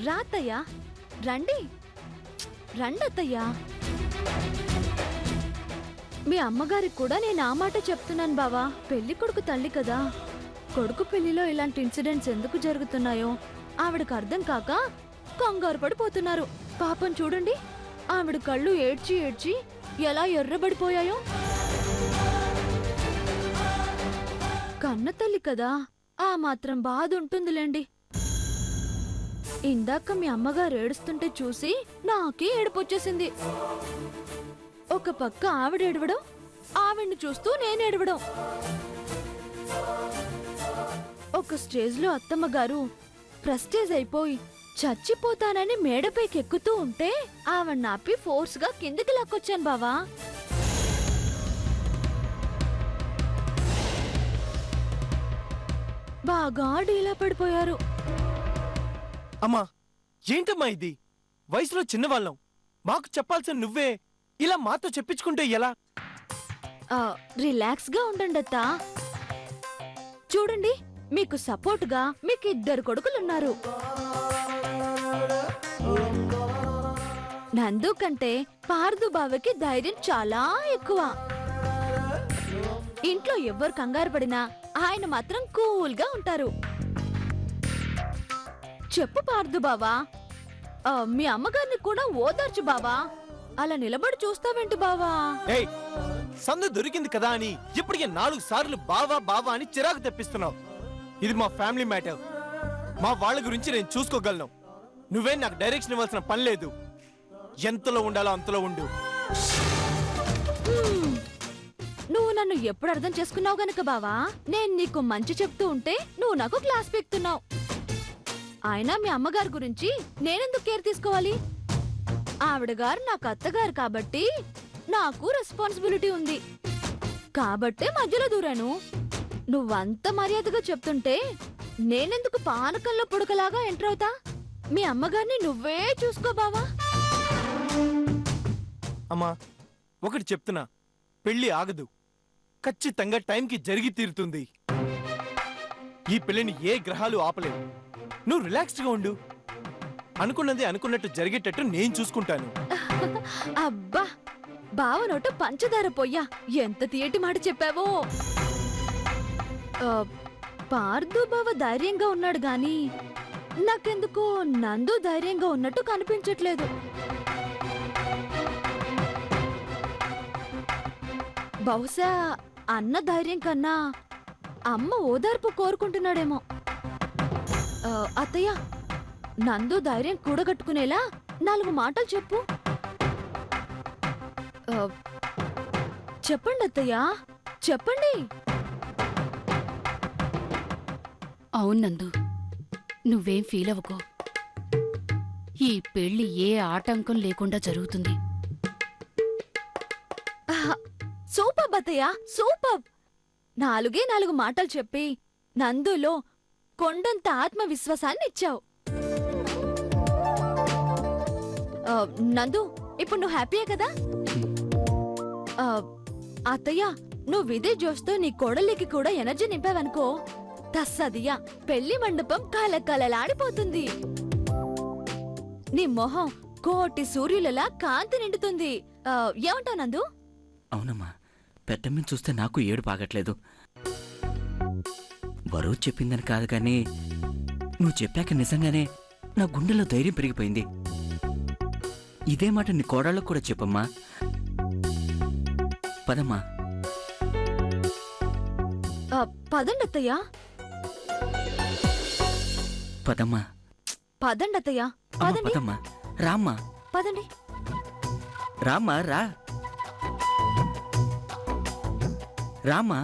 రాతయ్యా, రండి రండి అత్తయ్యా. మీ అమ్మగారికి కూడా నేను ఆ మాట చెప్తున్నాను బావా. పెళ్లి కొడుకు తల్లి కదా, కొడుకు పెళ్లిలో ఇలాంటి ఇన్సిడెంట్స్ ఎందుకు జరుగుతున్నాయో ఆవిడకు అర్థం కాక కంగారు పడిపోతున్నారు. పాపం చూడండి, ఆవిడ కళ్ళు ఏడ్చి ఏడ్చి ఎలా ఎర్రబడిపోయాయో. కన్న తల్లి కదా, ఆ మాత్రం బాధ ఉంటుందిలేండి. ఇందాక మీ అమ్మగారు ఏడుస్తుంటే చూసి నాకే ఏడుపొచ్చేసింది. ఒక పక్క ఆవిడ ఏడవడం, ఆవిడ్ని చూస్తూ నేను ఏడవడం. ఒక స్టేజ్లో అత్తమ్మ గారు ప్రెస్టేజ్ అయిపోయి చచ్చిపోతానని మేడపైకి ఎక్కుతూ ఉంటే ఆవిడ్ని ఆపి ఫోర్స్ గా కిందికి లాక్కొచ్చాను బావా. బాగా డీలా పడిపోయారు. అమ్మా, ఏంటమ్మా ఇది? వయసులో చిన్నవాళ్ళం, మాకు చెప్పాల్సిన నువ్వే ఇలా మాతో చెప్పించుకుంటే ఎలా? రిలాక్స్ గా ఉండండి అత్తా. చూడండి, మీకు సపోర్ట్ గా మీకు 2 కొడుకులున్నారు. నందు కంటే పార్దు బావకి ధైర్యం చాలా ఎక్కువ. ఇంట్లో ఎవ్వరు కంగారు పడినా ఆయన మాత్రం కూల్ గా ఉంటారు. చెప్పు పార్దు బావా, మీ అమ్మగారిని కూడా ఓదార్చు బావా. అలా నిలబడి చూస్తావేంటి బావా? ఏయ్, సందు దొరికింది కదా అని ఇప్పటికే 4 సార్లు బావా బావా అని చిరాకు తెప్పిస్తున్నావు. ఇది మా ఫ్యామిలీ మ్యాటర్. మా వాళ్ళ గురించి నేను చూసుకోగలను. నువ్వే నాకు డైరెక్షన్ ఇవ్వాల్సిన పని లేదు. ఎంతలో ఉండాలో అంతలో ఉండు. నువ్వు నన్ను ఎప్పుడు అర్థం చేసుకున్నావు గనక బావా, నేను నీకు మంచి చెప్తూ ఉంటే నువ్వు నాకు క్లాస్ పీకుతున్నావు. అయినా మీ అమ్మగారి గురించి నేనెందుకు కేర్ తీసుకోవాలి? ఆవిడ గారు నాకు అత్తగారు కాబట్టి నాకు రెస్పాన్సిబిలిటీ ఉంది. కాబట్టే మధ్యలో దూరాను. నువ్వంత మర్యాదగా చెప్తుంటే నేనెందుకు పానకంలో పుడకలాగా ఎంటర్ అవుతా? మీ అమ్మగారిని నువ్వే చూసుకో బావా. అమ్మా, ఒకటి చెప్తున్నా, పెళ్లి ఆగదు. ఖచ్చితంగా టైంకి జరిగి తీరుతుంది. ఈ పెళ్లిని ఏ గ్రహాలు ఆపలేవు. నువ్వు రిలాక్స్డ్ గా ఉండు. అనుకున్నది అనుకున్నట్టు జరిగేటట్టు నేను చూసుకుంటాను. అబ్బా, బావ నోట పంచదార పొయ్యా, ఎంత తీయటి మాట చెప్పావో. పార్దు బావ ధైర్యంగా ఉన్నాడు గాని నాకెందుకో నందు ధైర్యంగా ఉన్నట్టు కనిపించట్లేదు. బహుశా అన్న ధైర్యం కన్నా అమ్మ ఓదార్పు కోరుకుంటున్నాడేమో. అత్తయ్య, నందు ధైర్యం కూడగట్టుకునేలా 4 మాటలు చెప్పు. చెప్పండి అత్తయ్య, చెప్పండి. అవును నందు, నువ్వేం ఫీల్ అవ్వకో. ఈ పెళ్లి ఏ ఆటంకం లేకుండా జరుగుతుంది. సూపర్ అత్తయ్య, సూపర్. 4 మాటలు చెప్పి నందులో కొండంత ఆత్మవిశ్వాసాన్ని ఇచ్చావు. నందు, ఇప్పుడు నువ్వు హ్యాపీయే కదా? అత్తయ్య, నువ్వు ఇదే జోష్తో నీ కోడలికి కూడా ఎనర్జీ నింపావనుకో, తస్సదియా పెళ్లి మండపం కలకలలాడిపోతుంది. నీ మొహం కోటి సూర్యులలా కాంతి నిండుతుంది. ఏమంటావు నందు? అవునమ్మా, పెద్దమ్మని చూస్తే నాకు ఏడు పాగట్లేదు. బరువు చెప్పిందని కాదు కానీ నువ్వు చెప్పాక నిజంగానే నా గుండెలో ధైర్యం పెరిగిపోయింది. ఇదే మాట నీ కోడళ్ళకు కూడా చెప్పమ్మా. పదమ్మా. పదండి అత్తయ్య. పదమ్మా. పదండి అత్తయ్య, పదండి. పదమ్మా, రామ్మా. పదండి. రామ్మా, రా. రామ్మా.